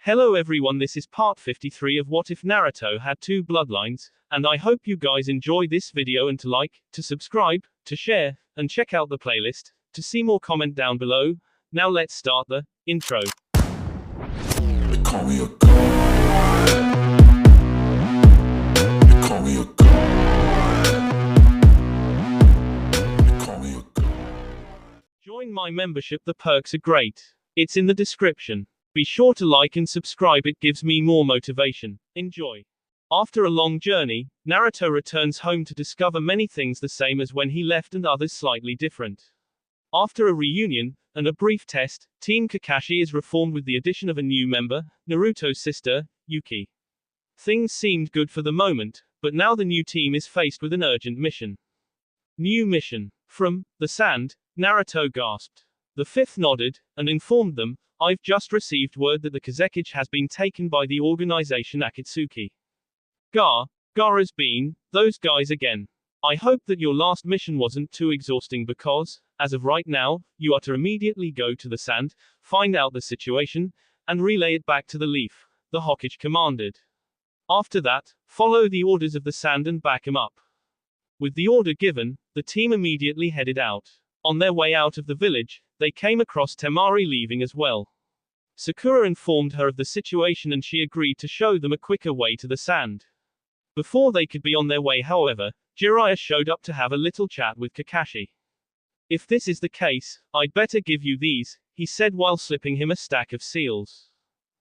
Hello everyone, this is part 53 of What If Naruto Had Two Bloodlines, and I hope you guys enjoy this video and to like, to subscribe, to share, and check out the playlist. To see more, comment down below. Now let's start the intro. They call me a god. They call me a god. They call me a god. Join my membership, the perks are great. It's in the description. Be sure to like and subscribe, it gives me more motivation. Enjoy. After a long journey, Naruto returns home to discover many things the same as when he left and others slightly different. After a reunion, and a brief test, Team Kakashi is reformed with the addition of a new member, Naruto's sister, Yuki. Things seemed good for the moment, but now the new team is faced with an urgent mission. New mission. From the sand, Naruto gasped. The fifth nodded, and informed them, I've just received word that the Kazekage has been taken by the organization Akatsuki. Gaara's been, those guys again. I hope that your last mission wasn't too exhausting because, as of right now, you are to immediately go to the sand, find out the situation, and relay it back to the leaf, the Hokage commanded. After that, follow the orders of the sand and back him up. With the order given, the team immediately headed out. On their way out of the village, they came across Temari leaving as well. Sakura informed her of the situation and she agreed to show them a quicker way to the sand. Before they could be on their way, however, Jiraiya showed up to have a little chat with Kakashi. If this is the case, I'd better give you these, he said while slipping him a stack of seals.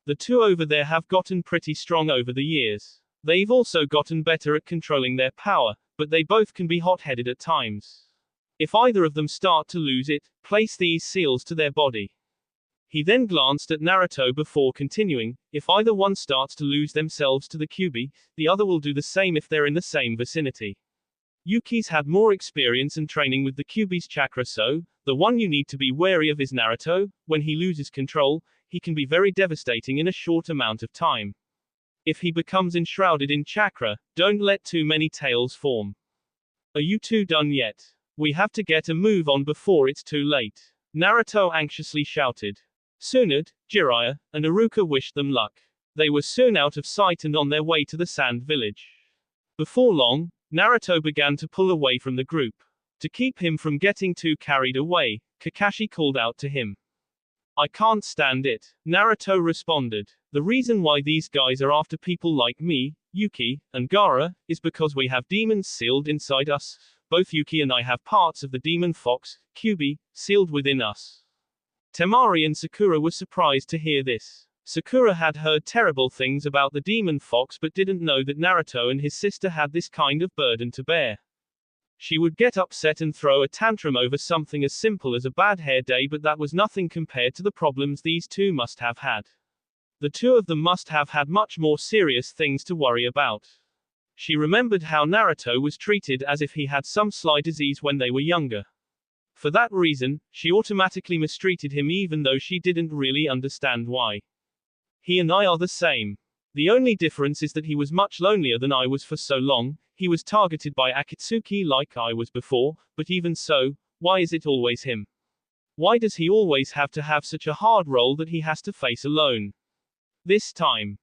The two over there have gotten pretty strong over the years. They've also gotten better at controlling their power, but they both can be hot-headed at times. If either of them start to lose it, place these seals to their body. He then glanced at Naruto before continuing, if either one starts to lose themselves to the Kyuubi, the other will do the same if they're in the same vicinity. Yuki's had more experience and training with the Kyuubi's chakra, so, the one you need to be wary of is Naruto. When he loses control, he can be very devastating in a short amount of time. If he becomes enshrouded in chakra, don't let too many tails form. Are you two done yet? We have to get a move on before it's too late. Naruto anxiously shouted. Tsunade, Jiraiya, and Iruka wished them luck. They were soon out of sight and on their way to the sand village. Before long, Naruto began to pull away from the group. To keep him from getting too carried away, Kakashi called out to him. I can't stand it, Naruto responded. The reason why these guys are after people like me, Yuki, and Gaara, is because we have demons sealed inside us. Both Yuki and I have parts of the demon fox, Kyuubi, sealed within us. Temari and Sakura were surprised to hear this. Sakura had heard terrible things about the demon fox but didn't know that Naruto and his sister had this kind of burden to bear. She would get upset and throw a tantrum over something as simple as a bad hair day, but that was nothing compared to the problems these two must have had. The two of them must have had much more serious things to worry about. She remembered how Naruto was treated as if he had some sly disease when they were younger. For that reason, she automatically mistreated him even though she didn't really understand why. He and I are the same. The only difference is that he was much lonelier than I was for so long. He was targeted by Akatsuki like I was before, but even so, why is it always him? Why does he always have to have such a hard role that he has to face alone? This time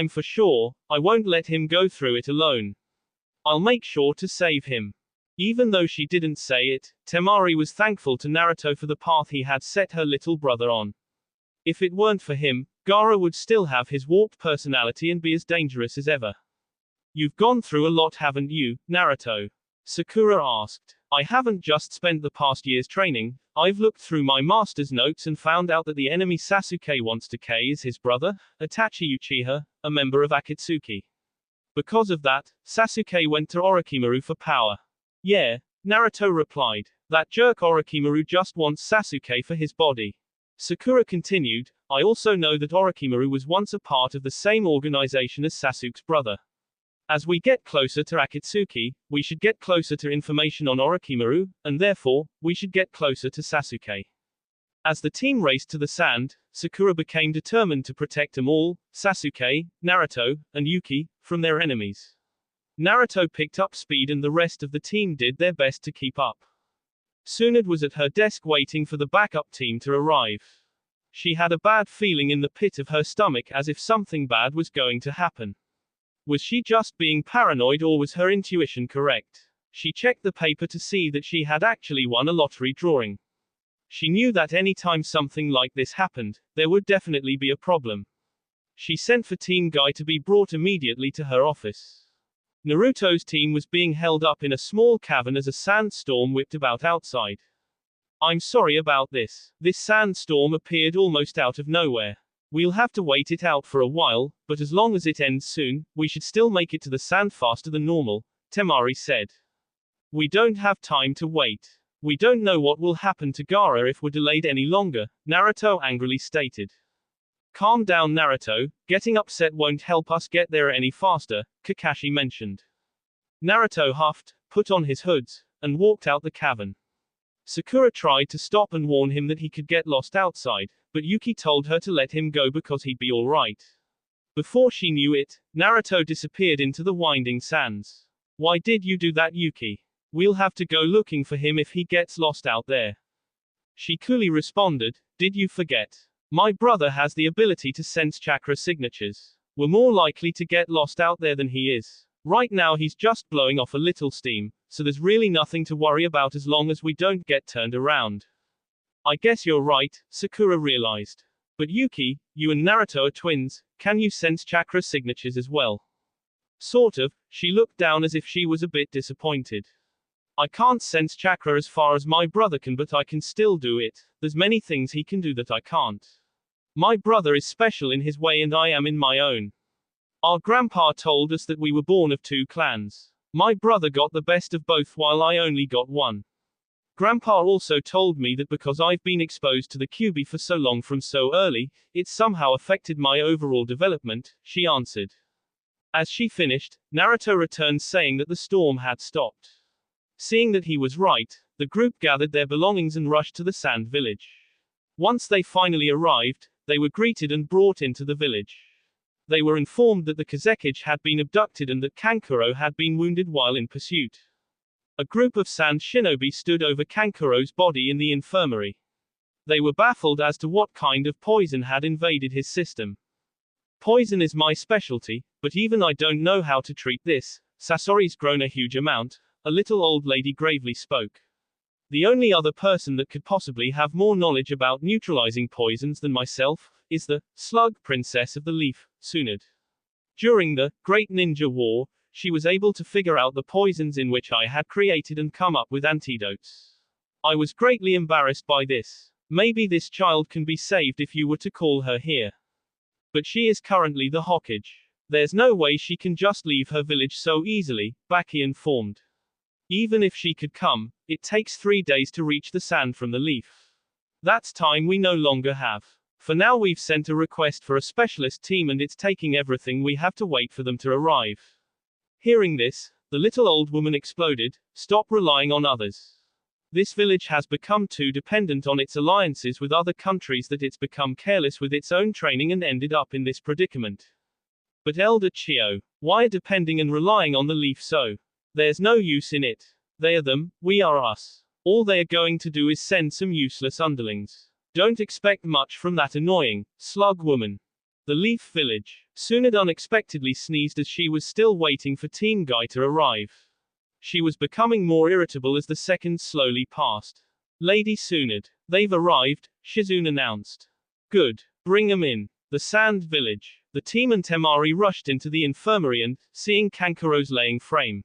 for sure, I won't let him go through it alone. I'll make sure to save him. Even though she didn't say it, Temari was thankful to Naruto for the path he had set her little brother on. If it weren't for him, Gaara would still have his warped personality and be as dangerous as ever. You've gone through a lot, haven't you, Naruto? Sakura asked. I haven't just spent the past years training, I've looked through my master's notes and found out that the enemy Sasuke wants to kill is his brother, Itachi Uchiha, a member of Akatsuki. Because of that, Sasuke went to Orochimaru for power. Yeah, Naruto replied. That jerk Orochimaru just wants Sasuke for his body. Sakura continued, I also know that Orochimaru was once a part of the same organization as Sasuke's brother. As we get closer to Akatsuki, we should get closer to information on Orochimaru, and therefore, we should get closer to Sasuke. As the team raced to the sand, Sakura became determined to protect them all, Sasuke, Naruto, and Yuki, from their enemies. Naruto picked up speed and the rest of the team did their best to keep up. Tsunade was at her desk waiting for the backup team to arrive. She had a bad feeling in the pit of her stomach as if something bad was going to happen. Was she just being paranoid or was her intuition correct? She checked the paper to see that she had actually won a lottery drawing. She knew that any time something like this happened, there would definitely be a problem. She sent for Team Guy to be brought immediately to her office. Naruto's team was being held up in a small cavern as a sandstorm whipped about outside. I'm sorry about this. This sandstorm appeared almost out of nowhere. We'll have to wait it out for a while, but as long as it ends soon, we should still make it to the sand faster than normal, Temari said. We don't have time to wait. We don't know what will happen to Gaara if we're delayed any longer, Naruto angrily stated. Calm down, Naruto, getting upset won't help us get there any faster, Kakashi mentioned. Naruto huffed, put on his hoods, and walked out the cavern. Sakura tried to stop and warn him that he could get lost outside, but Yuki told her to let him go because he'd be alright. Before she knew it, Naruto disappeared into the winding sands. Why did you do that, Yuki? We'll have to go looking for him if he gets lost out there. She coolly responded, did you forget? My brother has the ability to sense chakra signatures. We're more likely to get lost out there than he is. Right now he's just blowing off a little steam, so there's really nothing to worry about as long as we don't get turned around. I guess you're right, Sakura realized. But Yuki, you and Naruto are twins, can you sense chakra signatures as well? Sort of, she looked down as if she was a bit disappointed. I can't sense chakra as far as my brother can, but I can still do it. There's many things he can do that I can't. My brother is special in his way and I am in my own. Our grandpa told us that we were born of two clans. My brother got the best of both while I only got one. Grandpa also told me that because I've been exposed to the Kyuubi for so long from so early, it somehow affected my overall development, she answered. As she finished, Naruto returned saying that the storm had stopped. Seeing that he was right, the group gathered their belongings and rushed to the sand village. Once they finally arrived, they were greeted and brought into the village. They were informed that the Kazekage had been abducted and that Kankuro had been wounded while in pursuit. A group of sand shinobi stood over Kankuro's body in the infirmary. They were baffled as to what kind of poison had invaded his system. Poison is my specialty, but even I don't know how to treat this. Sasori's grown a huge amount, a little old lady gravely spoke. The only other person that could possibly have more knowledge about neutralizing poisons than myself is the slug princess of the leaf, Tsunade. During the Great Ninja War, she was able to figure out the poisons in which I had created and come up with antidotes. I was greatly embarrassed by this. Maybe this child can be saved if you were to call her here. But she is currently the Hokage. There's no way she can just leave her village so easily, Baki informed. Even if she could come, it takes 3 days to reach the sand from the leaf. That's time we no longer have. For now we've sent a request for a specialist team and it's taking everything we have to wait for them to arrive. Hearing this, the little old woman exploded, stop relying on others. This village has become too dependent on its alliances with other countries that it's become careless with its own training and ended up in this predicament. But Elder Chio, why are depending and relying on the leaf so? There's no use in it. They are them, we are us. All they are going to do is send some useless underlings. Don't expect much from that annoying, slug woman. The Leaf Village. Tsunade unexpectedly sneezed as she was still waiting for Team Guy to arrive. She was becoming more irritable as the seconds slowly passed. Lady Tsunade, they've arrived, Shizune announced. Good. Bring 'em in. The Sand Village. The team and Temari rushed into the infirmary and, seeing Kankuro's laying frame.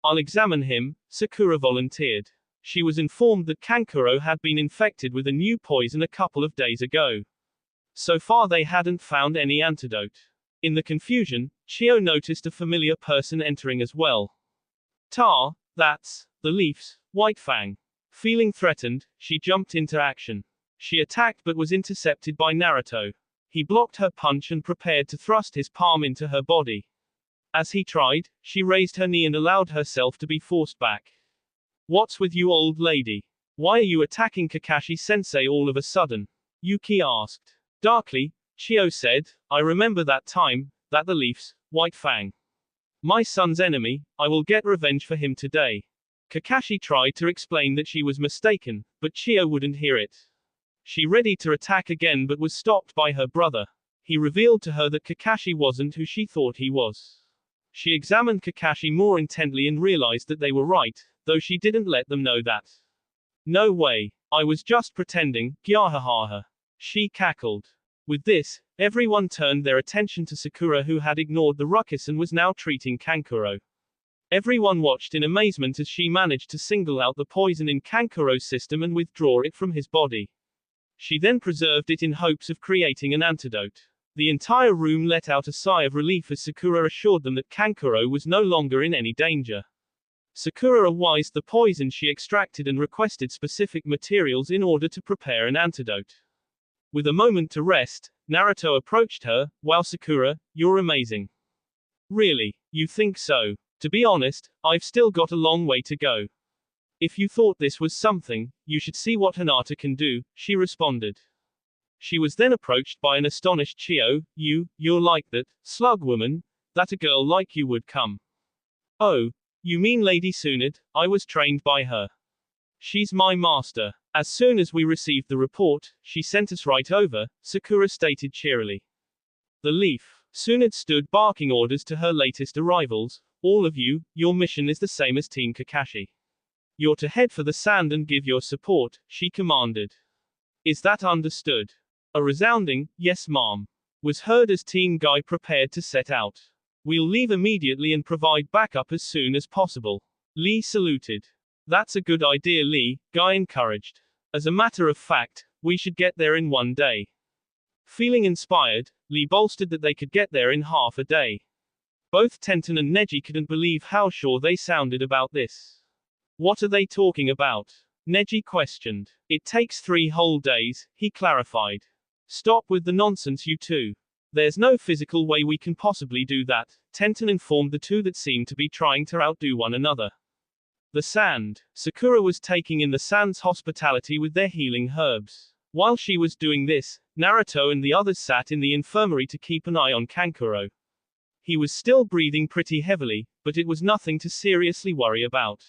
I'll examine him, Sakura volunteered. She was informed that Kankuro had been infected with a new poison a couple of days ago. So far they hadn't found any antidote. In the confusion, Chio noticed a familiar person entering as well. That's the Leaf's White Fang. Feeling threatened, she jumped into action. She attacked but was intercepted by Naruto. He blocked her punch and prepared to thrust his palm into her body. As he tried, she raised her knee and allowed herself to be forced back. What's with you, old lady? Why are you attacking Kakashi-sensei all of a sudden? Yuki asked. Darkly, Chio said, I remember that time, that the Leaf's White Fang. My son's enemy, I will get revenge for him today. Kakashi tried to explain that she was mistaken, but Chio wouldn't hear it. She ready to attack again but was stopped by her brother. He revealed to her that Kakashi wasn't who she thought he was. She examined Kakashi more intently and realized that they were right, though she didn't let them know that. No way. I was just pretending, gyahahaha. She cackled. With this, everyone turned their attention to Sakura, who had ignored the ruckus and was now treating Kankuro. Everyone watched in amazement as she managed to single out the poison in Kankuro's system and withdraw it from his body. She then preserved it in hopes of creating an antidote. The entire room let out a sigh of relief as Sakura assured them that Kankuro was no longer in any danger. Sakura awised the poison she extracted and requested specific materials in order to prepare an antidote. With a moment to rest, Naruto approached her. Wow, Sakura, you're amazing. Really? You think so? To be honest, I've still got a long way to go. If you thought this was something, you should see what Hinata can do, she responded. She was then approached by an astonished Chio. You're like that slug woman, that a girl like you would come. Oh, you mean Lady Tsunade? I was trained by her. She's my master. As soon as we received the report, she sent us right over, Sakura stated cheerily. The Leaf. Tsunade stood barking orders to her latest arrivals. All of you, your mission is the same as Team Kakashi. You're to head for the sand and give your support, she commanded. Is that understood? A resounding, yes ma'am, was heard as Team Guy prepared to set out. We'll leave immediately and provide backup as soon as possible. Lee saluted. That's a good idea, Lee, Guy encouraged. As a matter of fact, we should get there in one day. Feeling inspired, Lee bolstered that they could get there in half a day. Both Tenten and Neji couldn't believe how sure they sounded about this. What are they talking about? Neji questioned. It takes 3 whole days, he clarified. Stop with the nonsense, you two. There's no physical way we can possibly do that, Tenten informed the two that seemed to be trying to outdo one another. The sand. Sakura was taking in the sand's hospitality with their healing herbs. While she was doing this, Naruto and the others sat in the infirmary to keep an eye on Kankuro. He was still breathing pretty heavily, but it was nothing to seriously worry about.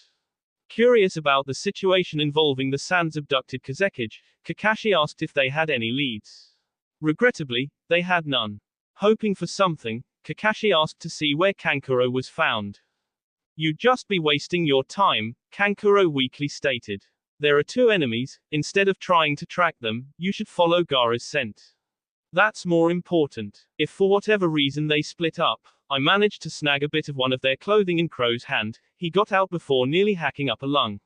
Curious about the situation involving the sand's abducted Kazekage, Kakashi asked if they had any leads. Regrettably, they had none. Hoping for something, Kakashi asked to see where Kankuro was found. You'd just be wasting your time, Kankuro weakly stated. There are 2 enemies, instead of trying to track them, you should follow Gaara's scent. That's more important. If for whatever reason they split up, I managed to snag a bit of one of their clothing in Crow's hand, he got out before nearly hacking up a lung.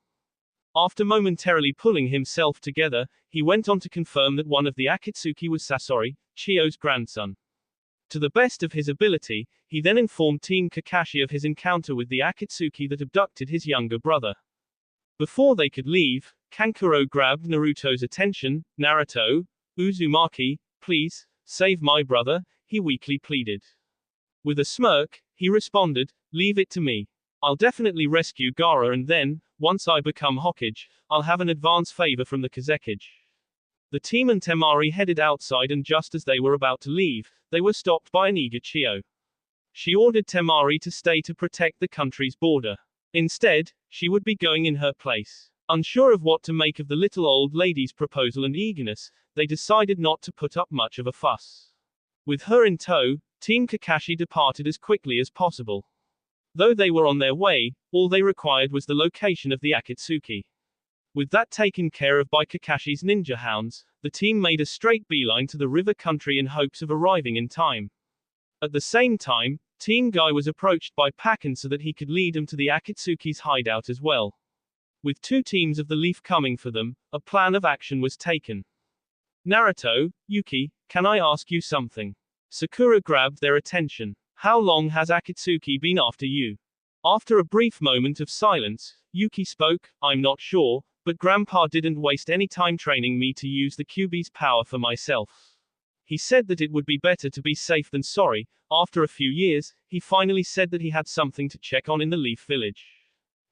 After momentarily pulling himself together, he went on to confirm that one of the Akatsuki was Sasori, Chio's grandson. To the best of his ability, he then informed Team Kakashi of his encounter with the Akatsuki that abducted his younger brother. Before they could leave, Kankuro grabbed Naruto's attention. Naruto, Uzumaki, please, save my brother, he weakly pleaded. With a smirk, he responded, leave it to me. I'll definitely rescue Gaara and then, once I become Hokage, I'll have an advance favor from the Kazekage. The team and Temari headed outside and just as they were about to leave, they were stopped by an eager Chio. She ordered Temari to stay to protect the country's border. Instead, she would be going in her place. Unsure of what to make of the little old lady's proposal and eagerness, they decided not to put up much of a fuss. With her in tow, Team Kakashi departed as quickly as possible. Though they were on their way, all they required was the location of the Akatsuki. With that taken care of by Kakashi's ninja hounds, the team made a straight beeline to the river country in hopes of arriving in time. At the same time, Team Guy was approached by Pakken so that he could lead them to the Akatsuki's hideout as well. With 2 teams of the Leaf coming for them, a plan of action was taken. Naruto, Yuki, can I ask you something? Sakura grabbed their attention. How long has Akatsuki been after you? After a brief moment of silence, Yuki spoke, I'm not sure, but Grandpa didn't waste any time training me to use the Kyuubi's power for myself. He said that it would be better to be safe than sorry. After a few years, he finally said that he had something to check on in the Leaf Village.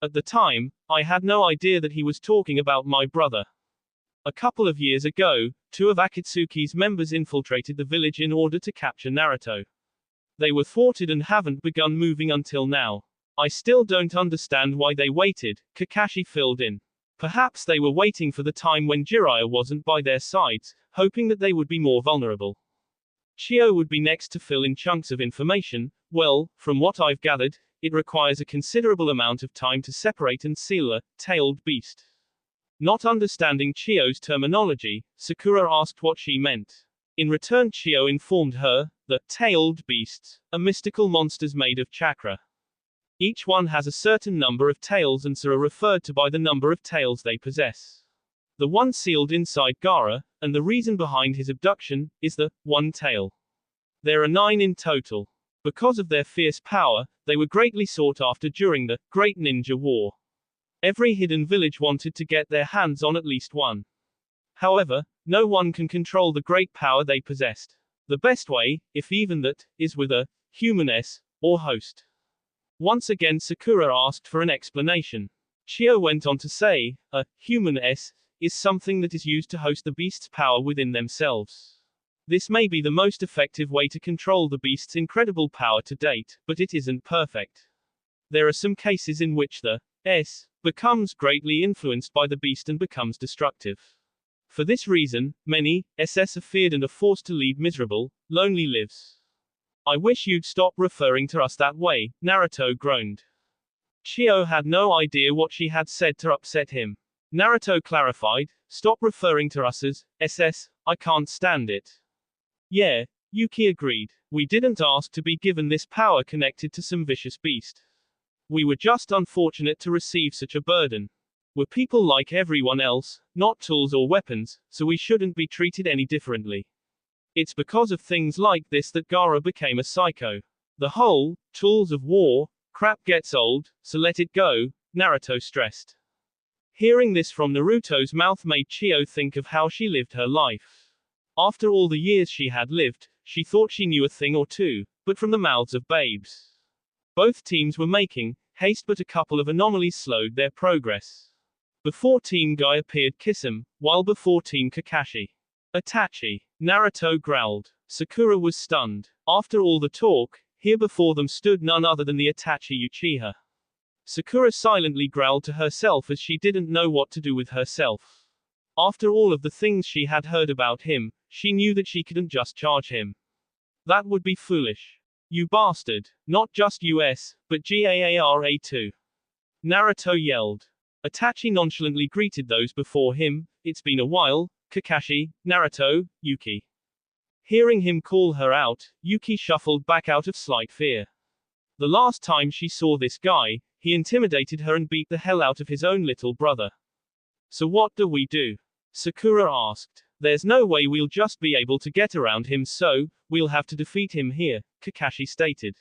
At the time, I had no idea that he was talking about my brother. A couple of years ago, 2 of Akatsuki's members infiltrated the village in order to capture Naruto. They were thwarted and haven't begun moving until now. I still don't understand why they waited, Kakashi filled in. Perhaps they were waiting for the time when Jiraiya wasn't by their sides, hoping that they would be more vulnerable. Chio would be next to fill in chunks of information. Well, from what I've gathered, it requires a considerable amount of time to separate and seal a tailed beast. Not understanding Chio's terminology, Sakura asked what she meant. In return, Chio informed her that tailed beasts are mystical monsters made of chakra. Each one has a certain number of tails and so are referred to by the number of tails they possess. The one sealed inside Gaara, and the reason behind his abduction, is the one tail. There are 9 in total. Because of their fierce power, they were greatly sought after during the Great Ninja War. Every hidden village wanted to get their hands on at least one. However, no one can control the great power they possessed. The best way, if even that, is with a human S, or host. Once again Sakura asked for an explanation. Chio went on to say, a human S is something that is used to host the beast's power within themselves. This may be the most effective way to control the beast's incredible power to date, but it isn't perfect. There are some cases in which the S becomes greatly influenced by the beast and becomes destructive. For this reason, many SS are feared and are forced to lead miserable, lonely lives. I wish you'd stop referring to us that way, Naruto groaned. Chio had no idea what she had said to upset him. Naruto clarified, stop referring to us as SS, I can't stand it. Yeah, Yuki agreed. We didn't ask to be given this power connected to some vicious beast. We were just unfortunate to receive such a burden. We're people like everyone else, not tools or weapons, so we shouldn't be treated any differently. It's because of things like this that Gaara became a psycho. The whole tools of war crap gets old, so let it go, Naruto stressed. Hearing this from Naruto's mouth made Chio think of how she lived her life. After all the years she had lived, she thought she knew a thing or two, but from the mouths of babes. Both teams were making haste, but a couple of anomalies slowed their progress. Before Team Guy appeared Kisame, while before Team Kakashi. Itachi. Naruto growled. Sakura was stunned. After all the talk, here before them stood none other than the Itachi Uchiha. Sakura silently growled to herself as she didn't know what to do with herself. After all of the things she had heard about him, she knew that she couldn't just charge him. That would be foolish. You bastard. Not just US, but GAARA too. Naruto yelled. Itachi nonchalantly greeted those before him. It's been a while, Kakashi, Naruto, Yuki. Hearing him call her out, Yuki shuffled back out of slight fear. The last time she saw this guy, he intimidated her and beat the hell out of his own little brother. So what do we do? Sakura asked. There's no way we'll just be able to get around him, so we'll have to defeat him here, Kakashi stated.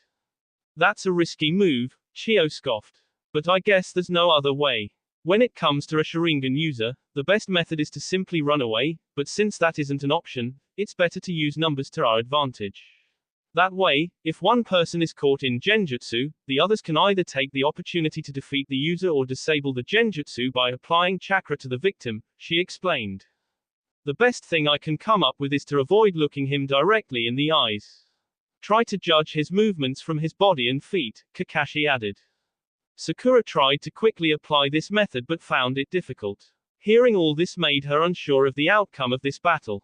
That's a risky move, Chio scoffed. But I guess there's no other way. When it comes to a Sharingan user, the best method is to simply run away, but since that isn't an option, it's better to use numbers to our advantage. That way, if one person is caught in genjutsu, the others can either take the opportunity to defeat the user or disable the genjutsu by applying chakra to the victim, she explained. The best thing I can come up with is to avoid looking him directly in the eyes. Try to judge his movements from his body and feet, Kakashi added. Sakura tried to quickly apply this method but found it difficult. Hearing all this made her unsure of the outcome of this battle.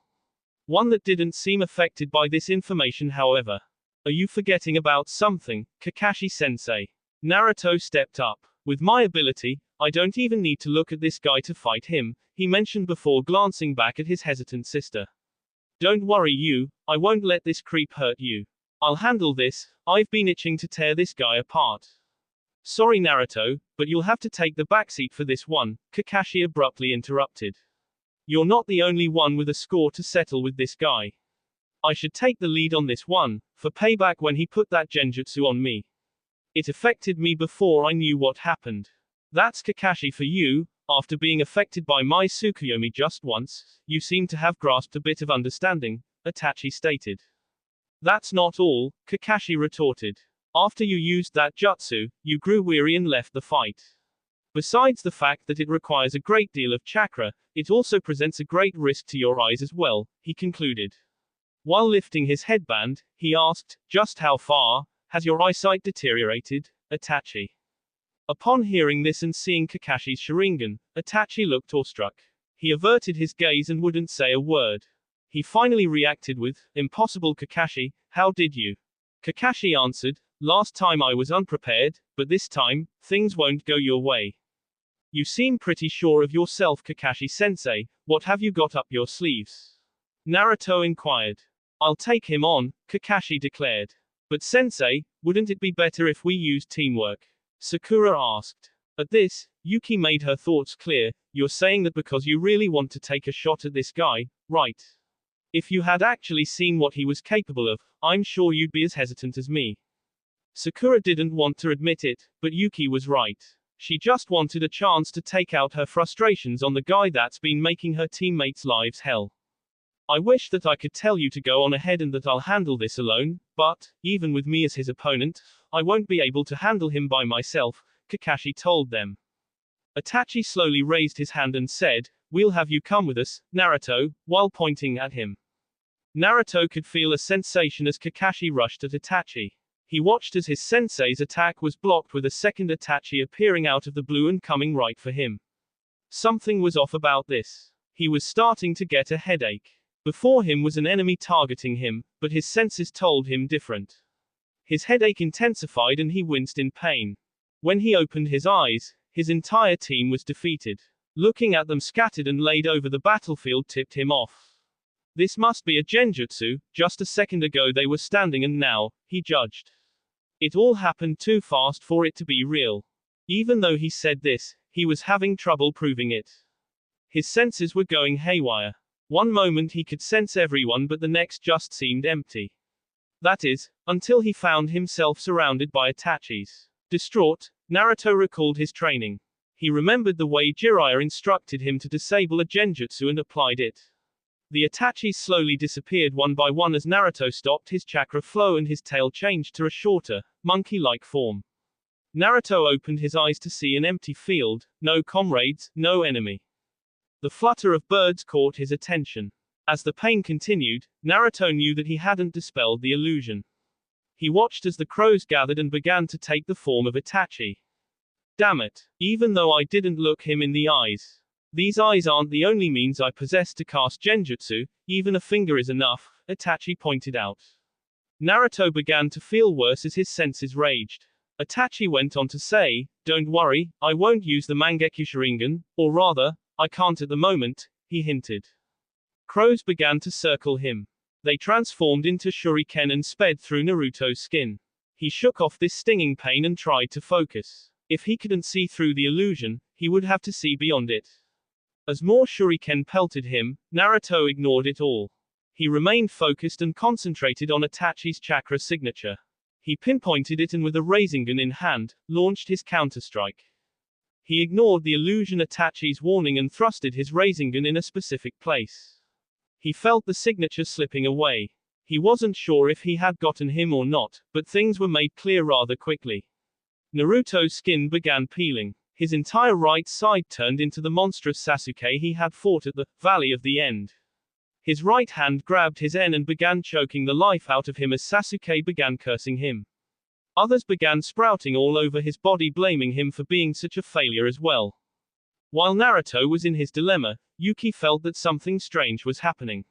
One that didn't seem affected by this information, however. Are you forgetting about something, Kakashi-sensei? Naruto stepped up. With my ability, I don't even need to look at this guy to fight him, he mentioned before glancing back at his hesitant sister. Don't worry I won't let this creep hurt you. I'll handle this, I've been itching to tear this guy apart. Sorry Naruto, but you'll have to take the backseat for this one, Kakashi abruptly interrupted. You're not the only one with a score to settle with this guy. I should take the lead on this one, for payback when he put that genjutsu on me. It affected me before I knew what happened. That's Kakashi for you, after being affected by my Tsukuyomi just once, you seem to have grasped a bit of understanding, Itachi stated. That's not all, Kakashi retorted. After you used that jutsu, you grew weary and left the fight. Besides the fact that it requires a great deal of chakra, it also presents a great risk to your eyes as well, he concluded. While lifting his headband, he asked, just how far has your eyesight deteriorated, Itachi? Upon hearing this and seeing Kakashi's Sharingan, Itachi looked awestruck. He averted his gaze and wouldn't say a word. He finally reacted with, "Impossible, Kakashi, how did you?" Kakashi answered, "Last time I was unprepared, but this time, things won't go your way." "You seem pretty sure of yourself, Kakashi-sensei, what have you got up your sleeves?" Naruto inquired. "I'll take him on," Kakashi declared. "But sensei, wouldn't it be better if we used teamwork?" Sakura asked. At this, Yuki made her thoughts clear. "You're saying that because you really want to take a shot at this guy, right? If you had actually seen what he was capable of, I'm sure you'd be as hesitant as me." Sakura didn't want to admit it, but Yuki was right. She just wanted a chance to take out her frustrations on the guy that's been making her teammates' lives hell. "I wish that I could tell you to go on ahead and that I'll handle this alone, but, even with me as his opponent, I won't be able to handle him by myself," Kakashi told them. Itachi slowly raised his hand and said, "We'll have you come with us, Naruto," while pointing at him. Naruto could feel a sensation as Kakashi rushed at Itachi. He watched as his sensei's attack was blocked with a second Itachi appearing out of the blue and coming right for him. Something was off about this. He was starting to get a headache. Before him was an enemy targeting him, but his senses told him different. His headache intensified and he winced in pain. When he opened his eyes, his entire team was defeated. Looking at them scattered and laid over the battlefield tipped him off. This must be a genjutsu, just a second ago they were standing and now, he judged. It all happened too fast for it to be real. Even though he said this, he was having trouble proving it. His senses were going haywire. One moment he could sense everyone but the next just seemed empty. That is, until he found himself surrounded by Itachis. Distraught, Naruto recalled his training. He remembered the way Jiraiya instructed him to disable a genjutsu and applied it. The Itachis slowly disappeared one by one as Naruto stopped his chakra flow and his tail changed to a shorter, monkey-like form. Naruto opened his eyes to see an empty field, no comrades, no enemy. The flutter of birds caught his attention. As the pain continued, Naruto knew that he hadn't dispelled the illusion. He watched as the crows gathered and began to take the form of Itachi. Damn it. Even though I didn't look him in the eyes. These eyes aren't the only means I possess to cast genjutsu, even a finger is enough, Itachi pointed out. Naruto began to feel worse as his senses raged. Itachi went on to say, "Don't worry, I won't use the Mangekyo Sharingan, or rather, I can't at the moment," he hinted. Crows began to circle him. They transformed into shuriken and sped through Naruto's skin. He shook off this stinging pain and tried to focus. If he couldn't see through the illusion, he would have to see beyond it. As more shuriken pelted him, Naruto ignored it all. He remained focused and concentrated on Itachi's chakra signature. He pinpointed it and with a Rasengan in hand, launched his counterstrike. He ignored the illusion Itachi's warning and thrusted his Rasengan in a specific place. He felt the signature slipping away. He wasn't sure if he had gotten him or not, but things were made clear rather quickly. Naruto's skin began peeling. His entire right side turned into the monstrous Sasuke he had fought at the Valley of the End. His right hand grabbed his en and began choking the life out of him as Sasuke began cursing him. Others began sprouting all over his body blaming him for being such a failure as well. While Naruto was in his dilemma, Yuki felt that something strange was happening.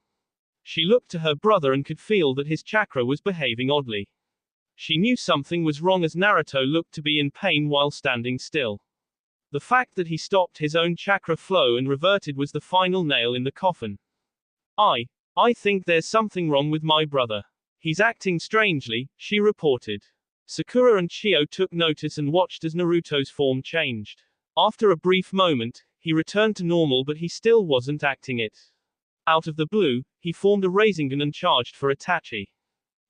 She looked to her brother and could feel that his chakra was behaving oddly. She knew something was wrong as Naruto looked to be in pain while standing still. The fact that he stopped his own chakra flow and reverted was the final nail in the coffin. I think there's something wrong with my brother. He's acting strangely, she reported. Sakura and Chio took notice and watched as Naruto's form changed. After a brief moment, he returned to normal but he still wasn't acting it. Out of the blue, he formed a Rasengan and charged for Itachi.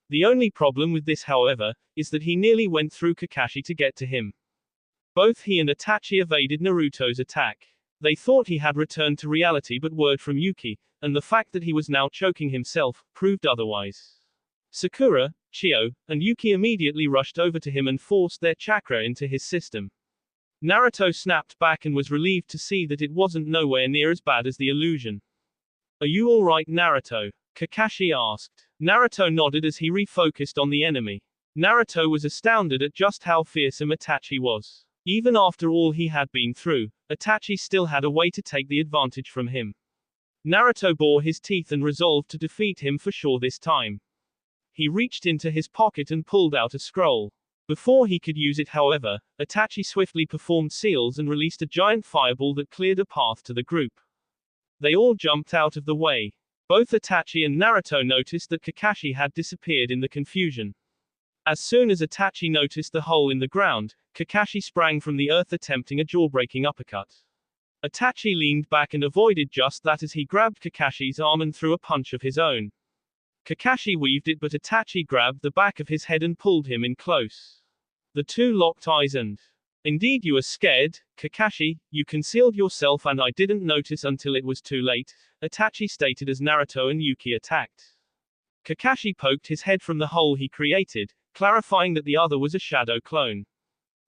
The only problem with this however, is that he nearly went through Kakashi to get to him. Both he and Itachi evaded Naruto's attack. They thought he had returned to reality but word from Yuki, and the fact that he was now choking himself, proved otherwise. Sakura, Chio, and Yuki immediately rushed over to him and forced their chakra into his system. Naruto snapped back and was relieved to see that it wasn't nowhere near as bad as the illusion. "Are you alright, Naruto?" Kakashi asked. Naruto nodded as he refocused on the enemy. Naruto was astounded at just how fearsome Itachi was. Even after all he had been through, Itachi still had a way to take the advantage from him. Naruto bore his teeth and resolved to defeat him for sure this time. He reached into his pocket and pulled out a scroll. Before he could use it, however, Itachi swiftly performed seals and released a giant fireball that cleared a path to the group. They all jumped out of the way. Both Itachi and Naruto noticed that Kakashi had disappeared in the confusion. As soon as Itachi noticed the hole in the ground, Kakashi sprang from the earth attempting a jaw-breaking uppercut. Itachi leaned back and avoided just that as he grabbed Kakashi's arm and threw a punch of his own. Kakashi weaved it, but Itachi grabbed the back of his head and pulled him in close. The two locked eyes and, "Indeed you are scared, Kakashi, you concealed yourself and I didn't notice until it was too late," Itachi stated as Naruto and Yuki attacked. Kakashi poked his head from the hole he created, clarifying that the other was a shadow clone.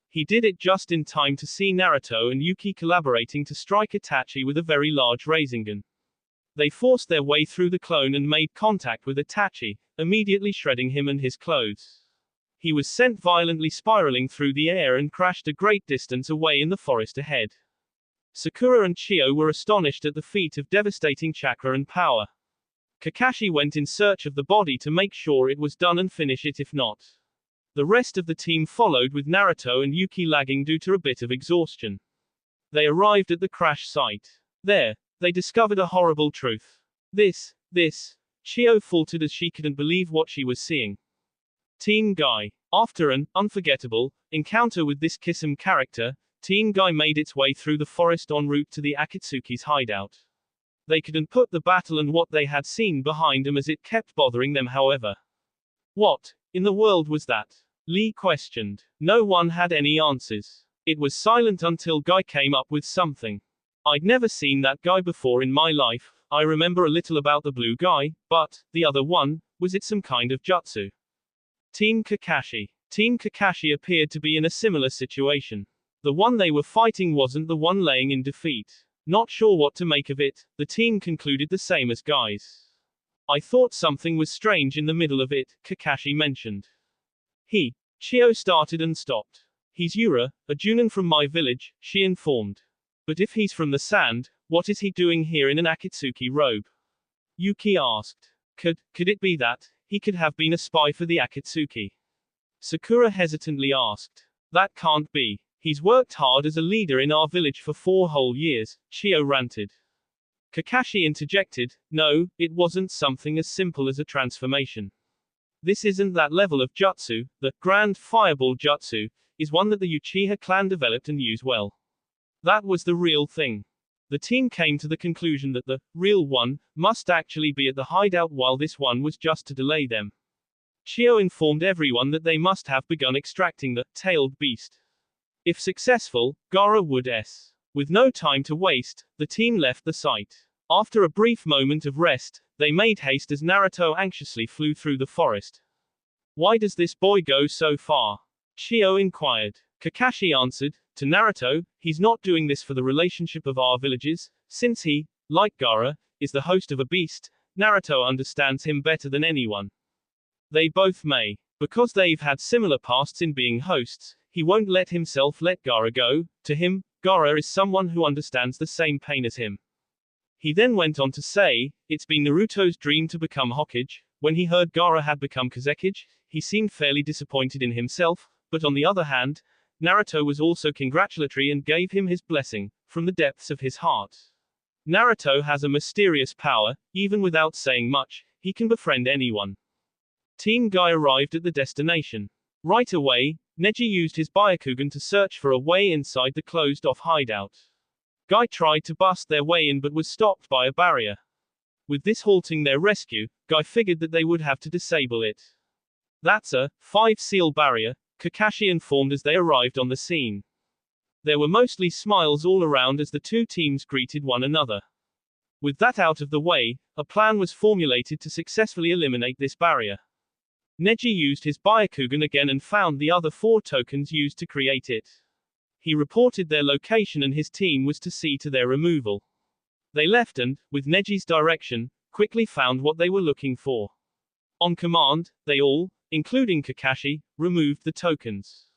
He did it just in time to see Naruto and Yuki collaborating to strike Itachi with a very large Rasengan. They forced their way through the clone and made contact with Itachi, immediately shredding him and his clothes. He was sent violently spiraling through the air and crashed a great distance away in the forest ahead. Sakura and Chio were astonished at the feat of devastating chakra and power. Kakashi went in search of the body to make sure it was done and finish it if not. The rest of the team followed with Naruto and Yuki lagging due to a bit of exhaustion. They arrived at the crash site. There, they discovered a horrible truth. This, Chio faltered as she couldn't believe what she was seeing. Team Guy. After an unforgettable encounter with this Kisame character, Team Guy made its way through the forest en route to the Akatsuki's hideout. They couldn't put the battle and what they had seen behind them as it kept bothering them, however. What in the world was that? Lee questioned. No one had any answers. It was silent until Guy came up with something. I'd never seen that guy before in my life. I remember a little about the blue guy, but the other one, was it some kind of jutsu? Team Kakashi. Team Kakashi appeared to be in a similar situation. The one they were fighting wasn't the one laying in defeat. Not sure what to make of it, the team concluded the same as Guy's. I thought something was strange in the middle of it, Kakashi mentioned. Chio started and stopped. He's Yura, a Junin from my village, she informed. But if he's from the sand, what is he doing here in an Akatsuki robe? Yuki asked. Could it be that he could have been a spy for the Akatsuki? Sakura hesitantly asked. That can't be. He's worked hard as a leader in our village for 4 whole years, Chio ranted. Kakashi interjected, no, it wasn't something as simple as a transformation. This isn't that level of jutsu. The Grand Fireball Jutsu is one that the Uchiha clan developed and used well. That was the real thing. The team came to the conclusion that the real one must actually be at the hideout while this one was just to delay them. Chio informed everyone that they must have begun extracting the tailed beast. If successful, Gaara would s. With no time to waste, the team left the site. After a brief moment of rest, they made haste as Naruto anxiously flew through the forest. Why does this boy go so far? Chio inquired. Kakashi answered, to Naruto, he's not doing this for the relationship of our villages, since he, like Gaara, is the host of a beast. Naruto understands him better than anyone. They both may. Because they've had similar pasts in being hosts, he won't let himself let Gaara go. To him, Gaara is someone who understands the same pain as him. He then went on to say, it's been Naruto's dream to become Hokage. When he heard Gaara had become Kazekage, he seemed fairly disappointed in himself, but on the other hand, Naruto was also congratulatory and gave him his blessing, from the depths of his heart. Naruto has a mysterious power, even without saying much, he can befriend anyone. Team Guy arrived at the destination. Right away, Neji used his Byakugan to search for a way inside the closed-off hideout. Guy tried to bust their way in but was stopped by a barrier. With this halting their rescue, Guy figured that they would have to disable it. That's a 5-seal barrier, Kakashi informed as they arrived on the scene. There were mostly smiles all around as the two teams greeted one another. With that out of the way, a plan was formulated to successfully eliminate this barrier. Neji used his Byakugan again and found the other 4 tokens used to create it. He reported their location and his team was to see to their removal. They left and, with Neji's direction, quickly found what they were looking for. On command, they all, including Kakashi, removed the tokens.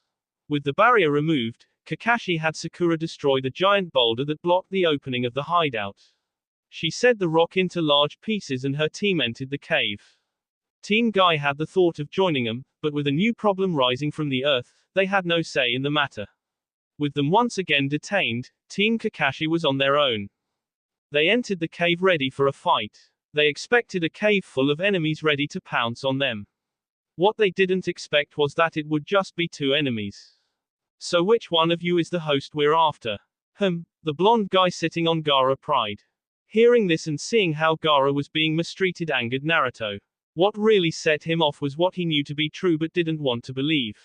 With the barrier removed, Kakashi had Sakura destroy the giant boulder that blocked the opening of the hideout. She set the rock into large pieces and her team entered the cave. Team Guy had the thought of joining them, but with a new problem rising from the earth, they had no say in the matter. With them once again detained, Team Kakashi was on their own. They entered the cave ready for a fight. They expected a cave full of enemies ready to pounce on them. What they didn't expect was that it would just be 2 enemies. So which one of you is the host we're after? The blonde guy sitting on Gaara pried. Hearing this and seeing how Gaara was being mistreated angered Naruto. What really set him off was what he knew to be true but didn't want to believe.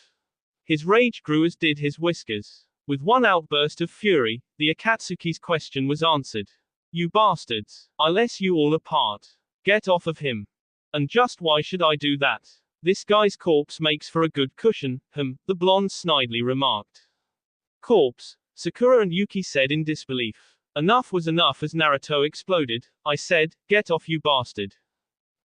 His rage grew as did his whiskers. With one outburst of fury, the Akatsuki's question was answered. You bastards. I'll S you all apart. Get off of him. And just why should I do that? This guy's corpse makes for a good cushion, the blonde snidely remarked. Corpse? Sakura and Yuki said in disbelief. Enough was enough as Naruto exploded. I said, get off you bastard.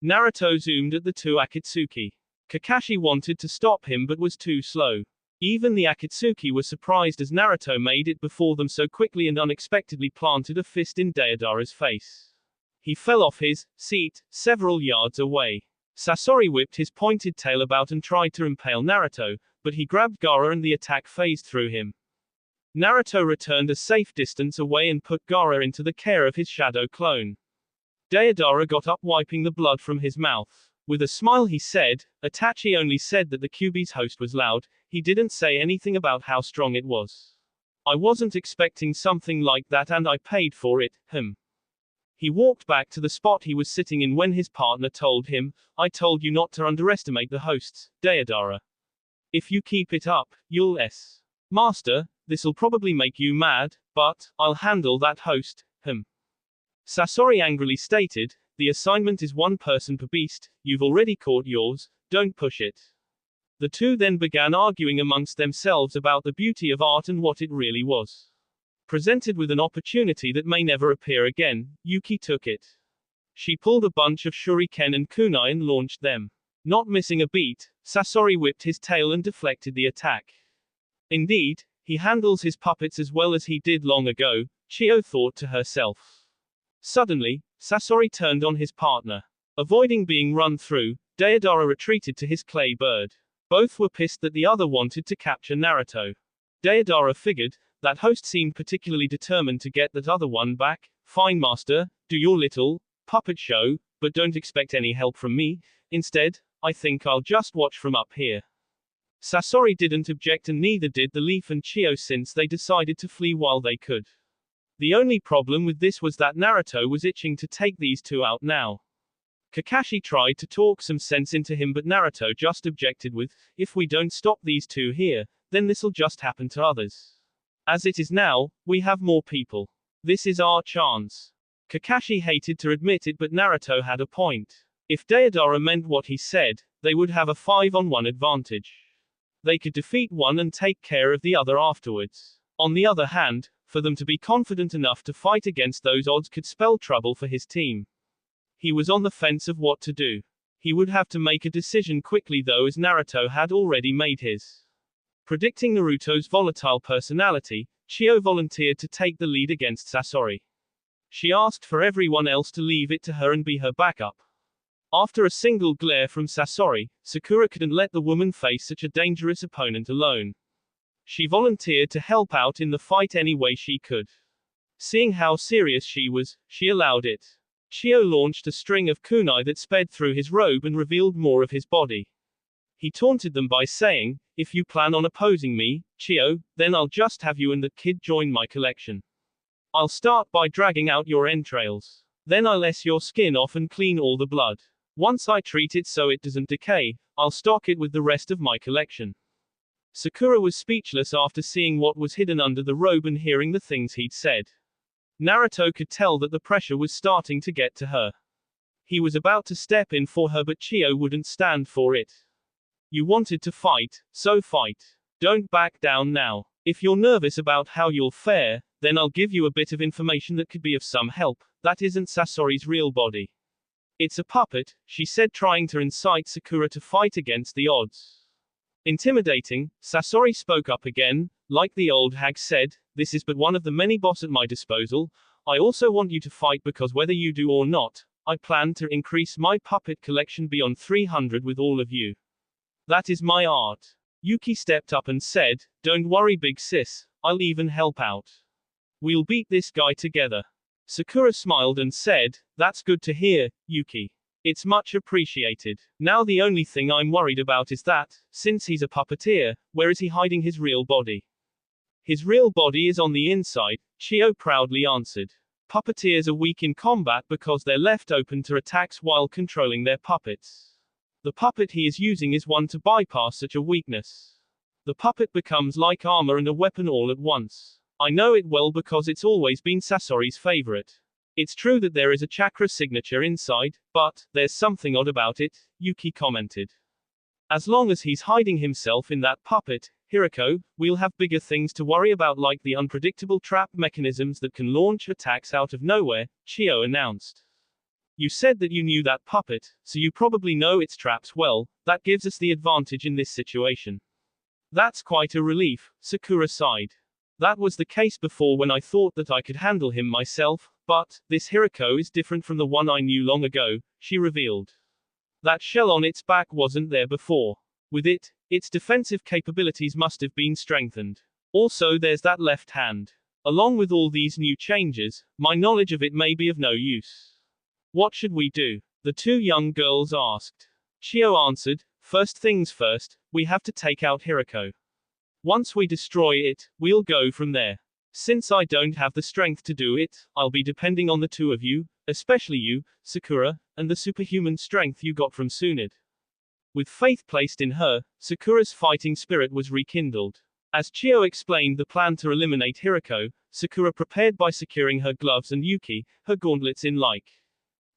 Naruto zoomed at the 2 Akatsuki. Kakashi wanted to stop him but was too slow. Even the Akatsuki were surprised as Naruto made it before them so quickly and unexpectedly planted a fist in Deidara's face. He fell off his seat several yards away. Sasori whipped his pointed tail about and tried to impale Naruto, but he grabbed Gaara and the attack phased through him. Naruto returned a safe distance away and put Gaara into the care of his shadow clone. Deidara got up wiping the blood from his mouth. With a smile he said, Itachi only said that the Kyuubi's host was loud, he didn't say anything about how strong it was. I wasn't expecting something like that and I paid for it, He walked back to the spot he was sitting in when his partner told him, I told you not to underestimate the hosts, Deidara. If you keep it up, you'll Master, this'll probably make you mad, but I'll handle that host, Sasori angrily stated, the assignment is 1 person per beast, you've already caught yours, don't push it. The 2 then began arguing amongst themselves about the beauty of art and what it really was. Presented with an opportunity that may never appear again, Yuki took it. She pulled a bunch of shuriken and kunai and launched them. Not missing a beat, Sasori whipped his tail and deflected the attack. Indeed, he handles his puppets as well as he did long ago, Chio thought to herself. Suddenly, Sasori turned on his partner. Avoiding being run through, Deidara retreated to his clay bird. Both were pissed that the other wanted to capture Naruto. Deidara figured, that host seemed particularly determined to get that other one back. Fine master, do your little puppet show, but don't expect any help from me. Instead, I think I'll just watch from up here. Sasori didn't object and neither did the Leaf and Chio since they decided to flee while they could. The only problem with this was that Naruto was itching to take these 2 out now. Kakashi tried to talk some sense into him but Naruto just objected with, if we don't stop these 2 here, then this'll just happen to others. As it is now, we have more people. This is our chance. Kakashi hated to admit it but Naruto had a point. If Deidara meant what he said, they would have a 5-on-1 advantage. They could defeat one and take care of the other afterwards. On the other hand, for them to be confident enough to fight against those odds could spell trouble for his team. He was on the fence of what to do. He would have to make a decision quickly though as Naruto had already made his. Predicting Naruto's volatile personality, Chio volunteered to take the lead against Sasori. She asked for everyone else to leave it to her and be her backup. After a single glare from Sasori, Sakura couldn't let the woman face such a dangerous opponent alone. She volunteered to help out in the fight any way she could. Seeing how serious she was, she allowed it. Chio launched a string of kunai that sped through his robe and revealed more of his body. He taunted them by saying, if you plan on opposing me, Chio, then I'll just have you and that kid join my collection. I'll start by dragging out your entrails. Then I'll S your skin off and clean all the blood. Once I treat it so it doesn't decay, I'll stock it with the rest of my collection. Sakura was speechless after seeing what was hidden under the robe and hearing the things he'd said. Naruto could tell that the pressure was starting to get to her. He was about to step in for her but Chio wouldn't stand for it. You wanted to fight, so fight. Don't back down now. If you're nervous about how you'll fare, then I'll give you a bit of information that could be of some help. That isn't Sasori's real body. It's a puppet, she said trying to incite Sakura to fight against the odds. Intimidating, Sasori spoke up again, Like the old hag said, this is but one of the many boss at my disposal. I also want you to fight because whether you do or not, I plan to increase my puppet collection beyond 300 with all of you. That is my art. Yuki stepped up and said, don't worry big sis, I'll even help out. We'll beat this guy together. Sakura smiled and said, that's good to hear, Yuki. It's much appreciated. Now the only thing I'm worried about is that, since he's a puppeteer, where is he hiding his real body? His real body is on the inside, Chio proudly answered. Puppeteers are weak in combat because they're left open to attacks while controlling their puppets. The puppet he is using is one to bypass such a weakness. The puppet becomes like armor and a weapon all at once. I know it well because it's always been Sasori's favorite. It's true that there is a chakra signature inside, but there's something odd about it, Yuki commented. As long as he's hiding himself in that puppet, Hiroko, we'll have bigger things to worry about like the unpredictable trap mechanisms that can launch attacks out of nowhere, Chio announced. You said that you knew that puppet, so you probably know its traps well. That gives us the advantage in this situation. That's quite a relief, Sakura sighed. That was the case before when I thought that I could handle him myself, but this Hiroko is different from the one I knew long ago, she revealed. That shell on its back wasn't there before. With it, its defensive capabilities must have been strengthened. Also there's that left hand. Along with all these new changes, my knowledge of it may be of no use. What should we do? The two young girls asked. Chio answered, first things first, we have to take out Hiroko. Once we destroy it, we'll go from there. Since I don't have the strength to do it, I'll be depending on the two of you, especially you, Sakura, and the superhuman strength you got from Tsunade. With faith placed in her, Sakura's fighting spirit was rekindled. As Chio explained the plan to eliminate Hiroko, Sakura prepared by securing her gloves and Yuki, her gauntlets in like.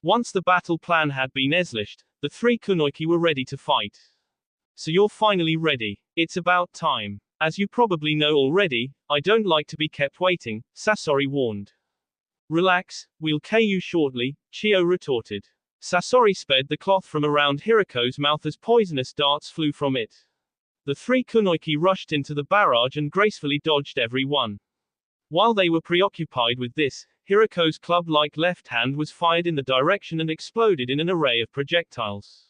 Once the battle plan had been established, the three kunoichi were ready to fight. So you're finally ready. It's about time. As you probably know already, I don't like to be kept waiting, Sasori warned. Relax, we'll kill you shortly, Chio retorted. Sasori sped the cloth from around Hiroko's mouth as poisonous darts flew from it. The three kunoichi rushed into the barrage and gracefully dodged every one. While they were preoccupied with this, Hiroko's club-like left hand was fired in the direction and exploded in an array of projectiles.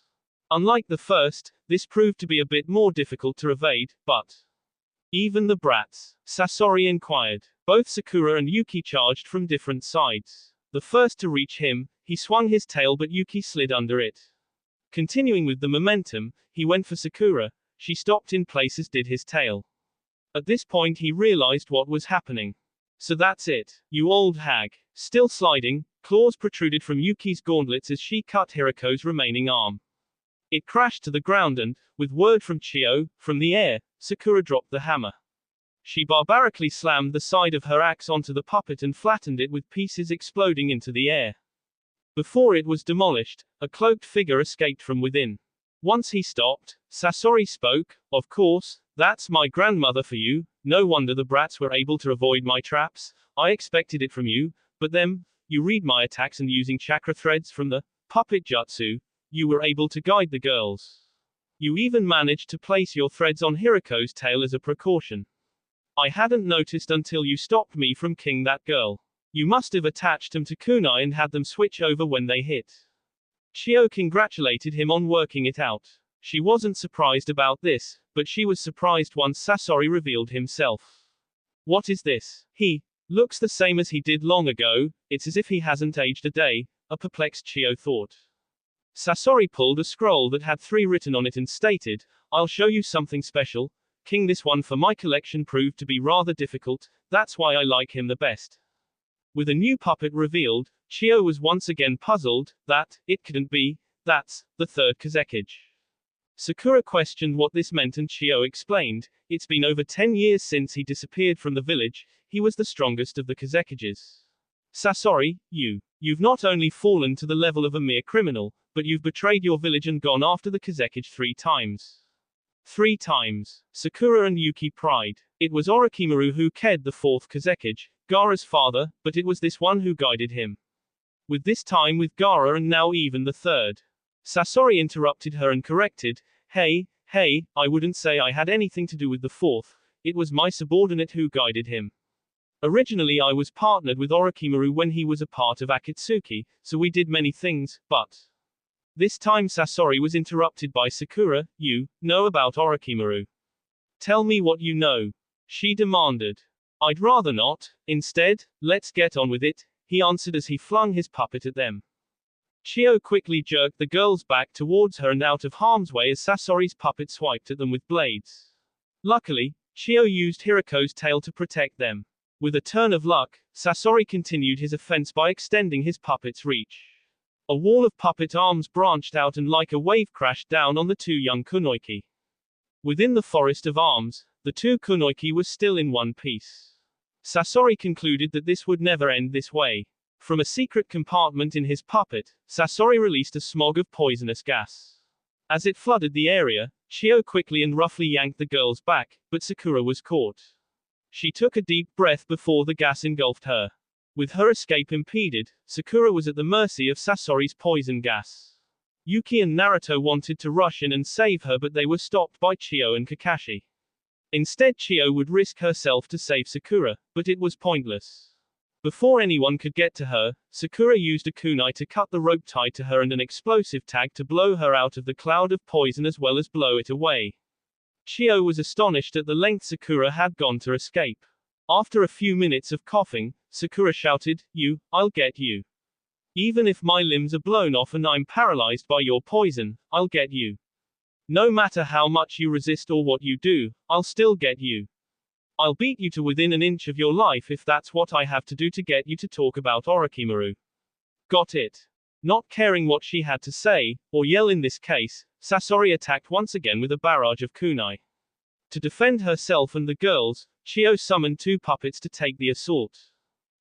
Unlike the first, this proved to be a bit more difficult to evade, but even the brats? Sasori inquired. Both Sakura and Yuki charged from different sides. The first to reach him, he swung his tail but Yuki slid under it. Continuing with the momentum, he went for Sakura. She stopped in place as did his tail. At this point he realized what was happening. So that's it, you old hag. Still sliding, claws protruded from Yuki's gauntlets as she cut Hiroko's remaining arm. It crashed to the ground and, with word from Chio, from the air, Sakura dropped the hammer. She barbarically slammed the side of her axe onto the puppet and flattened it with pieces exploding into the air. Before it was demolished, a cloaked figure escaped from within. Once he stopped, Sasori spoke, of course, that's my grandmother for you, no wonder the brats were able to avoid my traps, I expected it from you, but then, you read my attacks and using chakra threads from the puppet jutsu, you were able to guide the girls. You even managed to place your threads on Hiroko's tail as a precaution. I hadn't noticed until you stopped me from killing that girl. You must have attached them to kunai and had them switch over when they hit. Chio congratulated him on working it out. She wasn't surprised about this, but she was surprised once Sasori revealed himself. What is this? He looks the same as he did long ago, it's as if he hasn't aged a day, a perplexed Chio thought. Sasori pulled a scroll that had 3 written on it and stated, I'll show you something special. King, this one for my collection proved to be rather difficult, that's why I like him the best. With a new puppet revealed, Chio was once again puzzled, it couldn't be, that's the 3rd Kazekage. Sakura questioned what this meant and Chio explained, it's been over 10 years since he disappeared from the village, he was the strongest of the Kazekages. Sasori, you've not only fallen to the level of a mere criminal, but you've betrayed your village and gone after the Kazekage 3 times. 3 times. Sakura and Yuki cried. It was Orochimaru who killed the 4th Kazekage, Gaara's father, but it was this one who guided him. With this time with Gaara and now even the 3rd. Sasori interrupted her and corrected, hey, I wouldn't say I had anything to do with the 4th, it was my subordinate who guided him. Originally I was partnered with Orochimaru when he was a part of Akatsuki, so we did many things, but this time Sasori was interrupted by Sakura. You know about Orochimaru. Tell me what you know, she demanded. I'd rather not. Instead, let's get on with it, he answered as he flung his puppet at them. Chio quickly jerked the girls back towards her and out of harm's way as Sasori's puppet swiped at them with blades. Luckily, Chio used Hiroko's tail to protect them. With a turn of luck, Sasori continued his offense by extending his puppet's reach. A wall of puppet arms branched out and like a wave crashed down on the two young kunoichi. Within the forest of arms, the two kunoichi were still in one piece. Sasori concluded that this would never end this way. From a secret compartment in his puppet, Sasori released a smog of poisonous gas. As it flooded the area, Chio quickly and roughly yanked the girls back, but Sakura was caught. She took a deep breath before the gas engulfed her. With her escape impeded, Sakura was at the mercy of Sasori's poison gas. Yuki and Naruto wanted to rush in and save her, but they were stopped by Chio and Kakashi. Instead, Chio would risk herself to save Sakura, but it was pointless. Before anyone could get to her, Sakura used a kunai to cut the rope tied to her and an explosive tag to blow her out of the cloud of poison as well as blow it away. Chio was astonished at the length Sakura had gone to escape. After a few minutes of coughing, Sakura shouted, I'll get you. Even if my limbs are blown off and I'm paralyzed by your poison, I'll get you. No matter how much you resist or what you do, I'll still get you. I'll beat you to within an inch of your life if that's what I have to do to get you to talk about Orochimaru. Got it? Not caring what she had to say, or yell in this case, Sasori attacked once again with a barrage of kunai. To defend herself and the girls, Chio summoned two puppets to take the assault.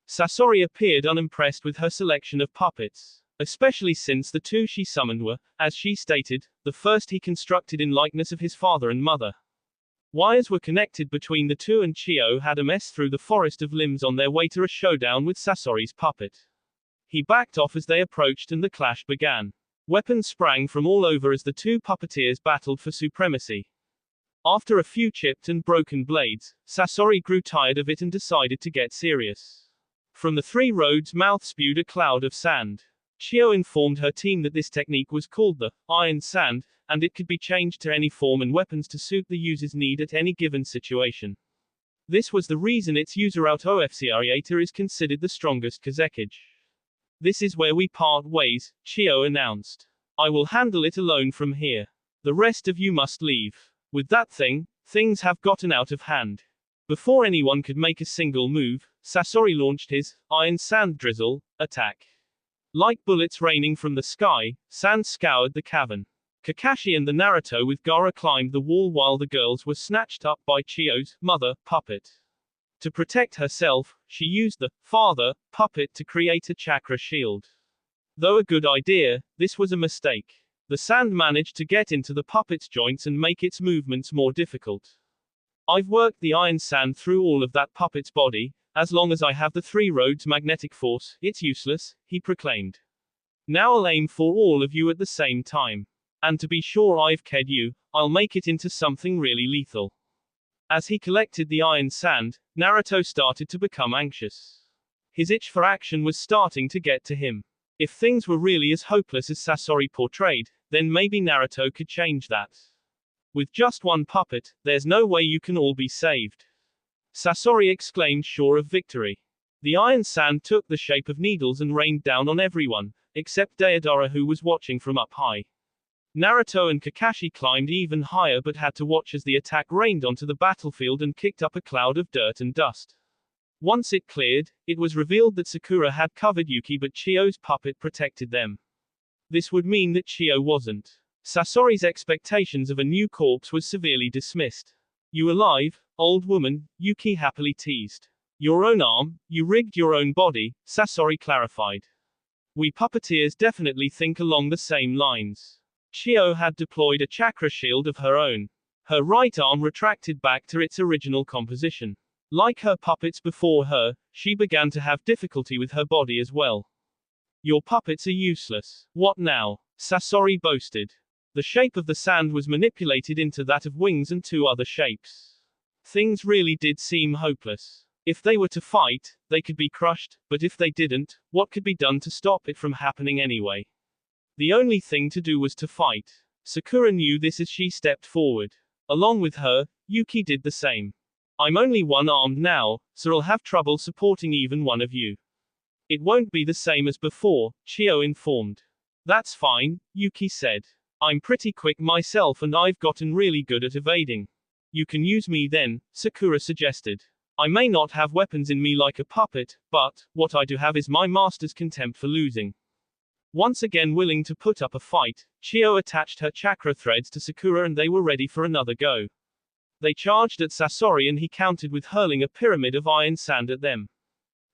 Sasori appeared unimpressed with her selection of puppets, especially since the two she summoned were, as she stated, the first he constructed in likeness of his father and mother. Wires were connected between the two and Chio had a mess through the forest of limbs on their way to a showdown with Sasori's puppet. He backed off as they approached and the clash began. Weapons sprang from all over as the two puppeteers battled for supremacy. After a few chipped and broken blades, Sasori grew tired of it and decided to get serious. From the three roads' mouth spewed a cloud of sand. Chio informed her team that this technique was called the iron sand, and it could be changed to any form and weapons to suit the user's need at any given situation. This was the reason its user out OFCREator is considered the strongest Kazekage. This is where we part ways, Chio announced. I will handle it alone from here. The rest of you must leave. With that thing, things have gotten out of hand. Before anyone could make a single move, Sasori launched his iron sand drizzle attack. Like bullets raining from the sky, sand scoured the cavern. Kakashi and the Naruto with Gaara climbed the wall while the girls were snatched up by Chio's mother puppet. To protect herself, she used the father puppet to create a chakra shield. Though a good idea, this was a mistake. The sand managed to get into the puppet's joints and make its movements more difficult. I've worked the iron sand through all of that puppet's body. As long as I have the three roads magnetic force, it's useless, he proclaimed. Now I'll aim for all of you at the same time. And to be sure I've ked you, I'll make it into something really lethal. As he collected the iron sand, Naruto started to become anxious. His itch for action was starting to get to him. If things were really as hopeless as Sasori portrayed, then maybe Naruto could change that. With just one puppet, there's no way you can all be saved. Sasori exclaimed, sure of victory. The iron sand took the shape of needles and rained down on everyone, except Deidara, who was watching from up high. Naruto and Kakashi climbed even higher but had to watch as the attack rained onto the battlefield and kicked up a cloud of dirt and dust. Once it cleared, it was revealed that Sakura had covered Yuki but Chio's puppet protected them. This would mean that Chio wasn't. Sasori's expectations of a new corpse was severely dismissed. You alive, old woman? Yuki happily teased. Your own arm, you rigged your own body, Sasori clarified. We puppeteers definitely think along the same lines. Chio had deployed a chakra shield of her own. Her right arm retracted back to its original composition. Like her puppets before her, she began to have difficulty with her body as well. Your puppets are useless. What now? Sasori boasted. The shape of the sand was manipulated into that of wings and two other shapes. Things really did seem hopeless. If they were to fight, they could be crushed, but if they didn't, what could be done to stop it from happening anyway? The only thing to do was to fight. Sakura knew this as she stepped forward. Along with her, Yuki did the same. I'm only one-armed now, so I'll have trouble supporting even one of you. It won't be the same as before, Chio informed. That's fine, Yuki said. I'm pretty quick myself and I've gotten really good at evading. You can use me then, Sakura suggested. I may not have weapons in me like a puppet, but what I do have is my master's contempt for losing. Once again willing to put up a fight, Chio attached her chakra threads to Sakura and they were ready for another go. They charged at Sasori and he countered with hurling a pyramid of iron sand at them.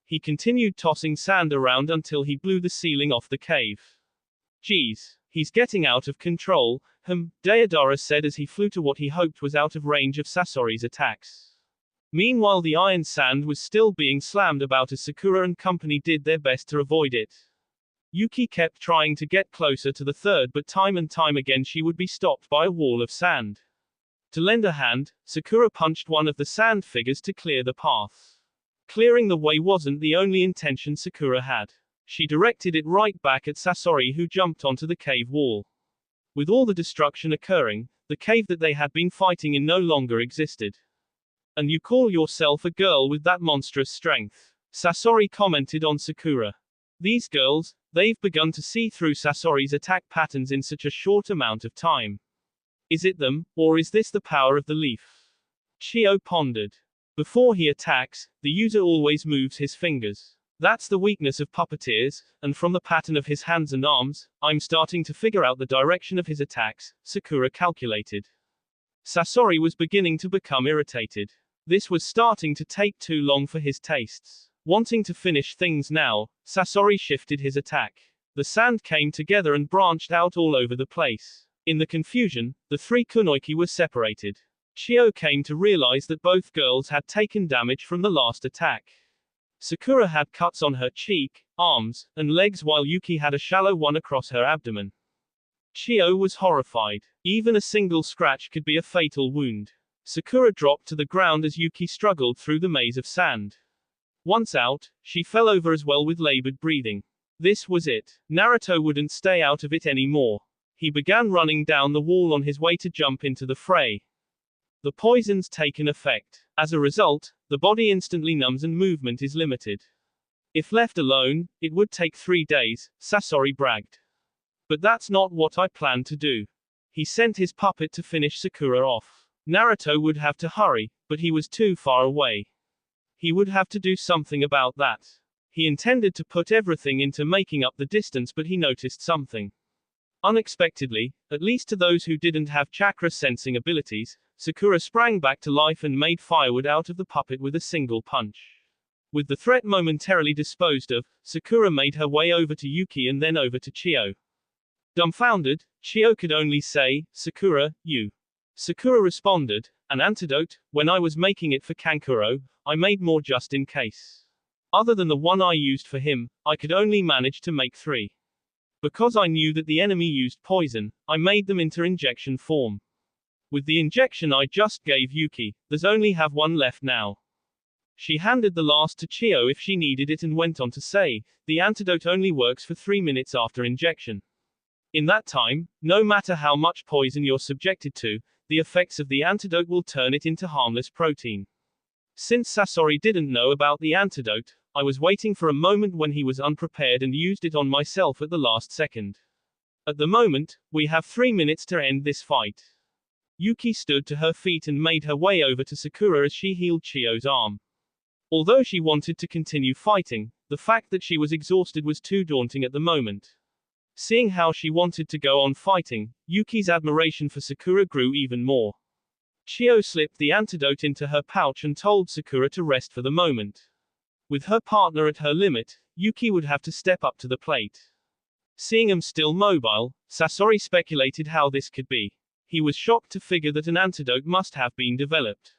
He continued tossing sand around until he blew the ceiling off the cave. Geez, he's getting out of control, Deidara said as he flew to what he hoped was out of range of Sasori's attacks. Meanwhile the iron sand was still being slammed about as Sakura and company did their best to avoid it. Yuki kept trying to get closer to the third but time and time again she would be stopped by a wall of sand. To lend a hand, Sakura punched one of the sand figures to clear the path. Clearing the way wasn't the only intention Sakura had. She directed it right back at Sasori who jumped onto the cave wall. With all the destruction occurring, the cave that they had been fighting in no longer existed. And you call yourself a girl with that monstrous strength? Sasori commented on Sakura. These girls, they've begun to see through Sasori's attack patterns in such a short amount of time. Is it them, or is this the power of the leaf? Chio pondered. Before he attacks, the user always moves his fingers. That's the weakness of puppeteers, and from the pattern of his hands and arms, I'm starting to figure out the direction of his attacks, Sakura calculated. Sasori was beginning to become irritated. This was starting to take too long for his tastes. Wanting to finish things now, Sasori shifted his attack. The sand came together and branched out all over the place. In the confusion, the three kunoiki were separated. Chio came to realize that both girls had taken damage from the last attack. Sakura had cuts on her cheek, arms, and legs while Yuki had a shallow one across her abdomen. Chio was horrified. Even a single scratch could be a fatal wound. Sakura dropped to the ground as Yuki struggled through the maze of sand. Once out, she fell over as well with labored breathing. This was it. Naruto wouldn't stay out of it anymore. He began running down the wall on his way to jump into the fray. The poison's taken effect. As a result, the body instantly numbs and movement is limited. If left alone, it would take 3 days, Sasori bragged. But that's not what I planned to do. He sent his puppet to finish Sakura off. Naruto would have to hurry, but he was too far away. He would have to do something about that. He intended to put everything into making up the distance, but he noticed something. Unexpectedly, at least to those who didn't have chakra sensing abilities, Sakura sprang back to life and made firewood out of the puppet with a single punch. With the threat momentarily disposed of, Sakura made her way over to Yuki and then over to Chio. Dumbfounded, Chio could only say, Sakura, you. Sakura responded, an antidote. When I was making it for Kankuro, I made more just in case. Other than the one I used for him, I could only manage to make 3. Because I knew that the enemy used poison, I made them into injection form. With the injection I just gave Yuki, there's only have 1 left now. She handed the last to Chio if she needed it and went on to say, the antidote only works for 3 minutes after injection. In that time, no matter how much poison you're subjected to, the effects of the antidote will turn it into harmless protein. Since Sasori didn't know about the antidote, I was waiting for a moment when he was unprepared and used it on myself at the last second. At the moment, we have 3 minutes to end this fight. Yuki stood to her feet and made her way over to Sakura as she healed Chio's arm. Although she wanted to continue fighting, the fact that she was exhausted was too daunting at the moment. Seeing how she wanted to go on fighting, Yuki's admiration for Sakura grew even more. Chio slipped the antidote into her pouch and told Sakura to rest for the moment. With her partner at her limit, Yuki would have to step up to the plate. Seeing him still mobile, Sasori speculated how this could be. He was shocked to figure that an antidote must have been developed.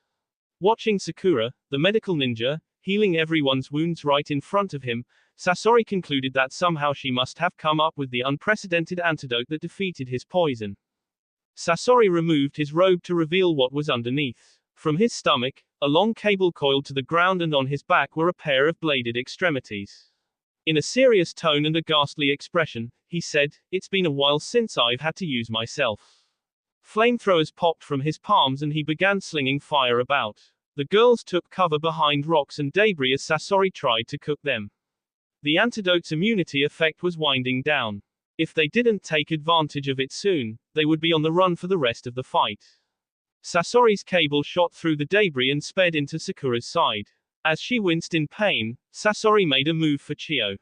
Watching Sakura, the medical ninja, healing everyone's wounds right in front of him, Sasori concluded that somehow she must have come up with the unprecedented antidote that defeated his poison. Sasori removed his robe to reveal what was underneath. From his stomach, a long cable coiled to the ground, and on his back were a pair of bladed extremities. In a serious tone and a ghastly expression, he said, "It's been a while since I've had to use myself." Flamethrowers popped from his palms and he began slinging fire about. The girls took cover behind rocks and debris as Sasori tried to cook them. The antidote's immunity effect was winding down. If they didn't take advantage of it soon, they would be on the run for the rest of the fight. Sasori's cable shot through the debris and sped into Sakura's side. As she winced in pain, Sasori made a move for Chio.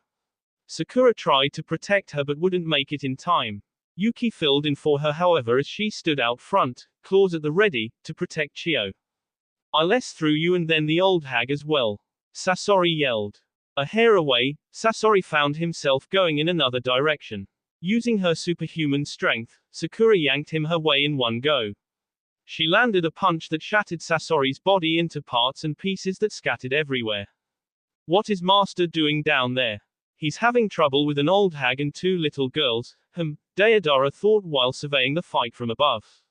Sakura tried to protect her but wouldn't make it in time. Yuki filled in for her however as she stood out front, claws at the ready, to protect Chio. "I'll S through you and then the old hag as well," Sasori yelled. A hair away, Sasori found himself going in another direction. Using her superhuman strength, Sakura yanked him her way in one go. She landed a punch that shattered Sasori's body into parts and pieces that scattered everywhere. "What is Master doing down there? He's having trouble with an old hag and two little girls," Deidara thought while surveying the fight from above.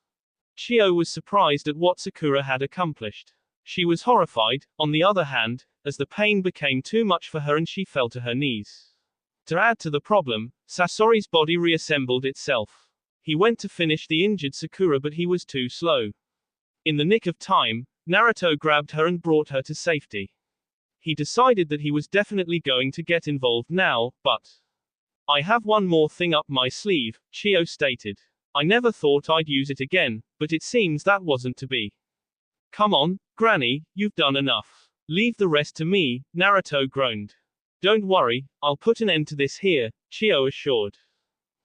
Chio was surprised at what Sakura had accomplished. She was horrified, on the other hand, as the pain became too much for her and she fell to her knees. To add to the problem, Sasori's body reassembled itself. He went to finish the injured Sakura but he was too slow. In the nick of time, Naruto grabbed her and brought her to safety. He decided that he was definitely going to get involved now, but "I have one more thing up my sleeve," Chio stated. "I never thought I'd use it again, but it seems that wasn't to be." "Come on, Granny, you've done enough. Leave the rest to me," Naruto groaned. "Don't worry, I'll put an end to this here," Chio assured.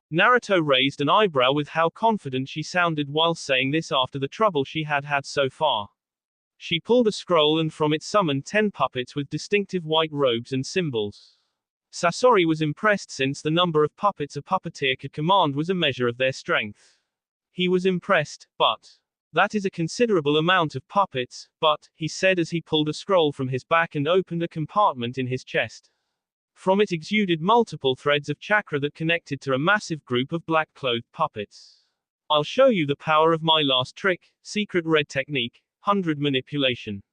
Naruto raised an eyebrow with how confident she sounded while saying this after the trouble she had had so far. She pulled a scroll and from it summoned 10 puppets with distinctive white robes and symbols. Sasori was impressed since the number of puppets a puppeteer could command was a measure of their strength. He was impressed, but "That is a considerable amount of puppets, but," he said as he pulled a scroll from his back and opened a compartment in his chest. From it exuded multiple threads of chakra that connected to a massive group of black-clothed puppets. "I'll show you the power of my last trick, secret red technique, 100 manipulation."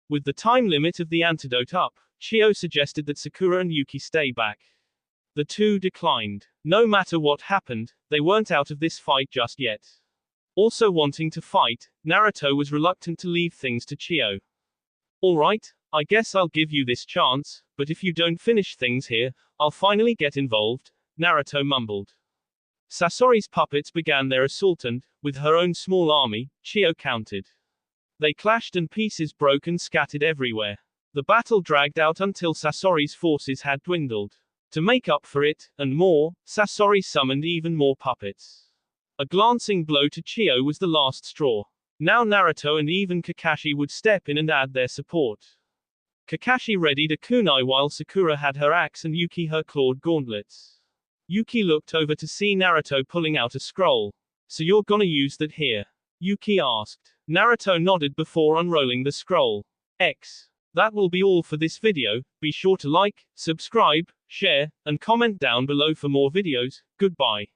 With the time limit of the antidote up, Chio suggested that Sakura and Yuki stay back. The two declined. No matter what happened, they weren't out of this fight just yet. Also wanting to fight, Naruto was reluctant to leave things to Chio. "Alright, I guess I'll give you this chance, but if you don't finish things here, I'll finally get involved," Naruto mumbled. Sasori's puppets began their assault and, with her own small army, Chio countered. They clashed and pieces broke and scattered everywhere. The battle dragged out until Sasori's forces had dwindled. To make up for it, and more, Sasori summoned even more puppets. A glancing blow to Chio was the last straw. Now Naruto and even Kakashi would step in and add their support. Kakashi readied a kunai while Sakura had her axe and Yuki her clawed gauntlets. Yuki looked over to see Naruto pulling out a scroll. "So you're gonna use that here?" Yuki asked. Naruto nodded before unrolling the scroll. That will be all for this video. Be sure to like, subscribe, share, and comment down below for more videos. Goodbye.